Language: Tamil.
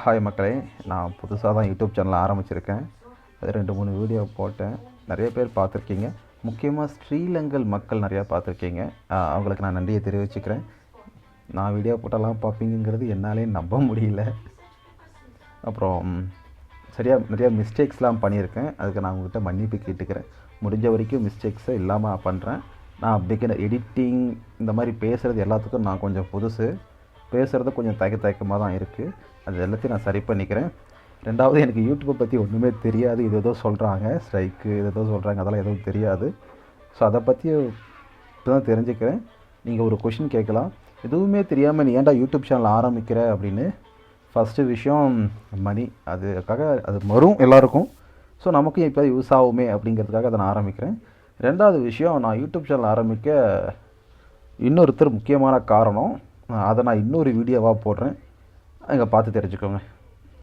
ஹாய் மக்களே, நான் புதுசாக தான் யூடியூப் சேனல் ஆரம்பிச்சிருக்கேன். அது 2-3 வீடியோ போட்டேன். நிறைய பேர் பார்த்துருக்கீங்க. முக்கியமாக ஸ்ரீலங்கல் மக்கள் நிறையா பார்த்துருக்கீங்க. அவங்களுக்கு நான் நன்றியை தெரிவிச்சுக்கிறேன். நான் வீடியோ போட்டாலாம் பார்ப்பீங்கிறது என்னாலே நம்ப முடியல. அப்புறம் நிறையா மிஸ்டேக்ஸ்லாம் பண்ணியிருக்கேன். அதுக்கு நான் உங்கள்கிட்ட மன்னிப்பு கேட்டுக்கிறேன். முடிஞ்ச வரைக்கும் மிஸ்டேக்ஸை இல்லாமல் பண்ணுறேன். நான் பிகினர் எடிட்டிங் இந்த மாதிரி பேசுகிறது எல்லாத்துக்கும் நான் கொஞ்சம் புதுசு. பேசுகிறது கொஞ்சம் தயக்கமாக தான் இருக்குது. அது எல்லாத்தையும் நான் சரி பண்ணிக்கிறேன். ரெண்டாவது, எனக்கு யூடியூப்பை பற்றி ஒன்றுமே தெரியாது. இது ஏதோ சொல்கிறாங்க, ஸ்ட்ரைக்கு இது ஏதோ சொல்கிறாங்க, அதெல்லாம் எதுவும் தெரியாது. ஸோ அதை பற்றி இப்போ தான் தெரிஞ்சுக்கிறேன். நீங்கள் ஒரு கொஷின் கேட்கலாம், எதுவுமே தெரியாமல் நீ ஏன்டா யூடியூப் சேனல் ஆரம்பிக்கிற அப்படின்னு. ஃபஸ்ட்டு விஷயம் மணி, அதுக்காக அது வரும் எல்லாருக்கும். ஸோ நமக்கும் இப்போ யூஸ் ஆகுமே அப்படிங்கிறதுக்காக அதை நான் ஆரம்பிக்கிறேன். ரெண்டாவது விஷயம், நான் யூடியூப் சேனல் ஆரம்பிக்க இன்னொருத்தர் முக்கியமான காரணம். அதை நான் இன்னொரு வீடியோவாக போடுறேன், அங்கே பார்த்து தெரிஞ்சுக்கோங்க.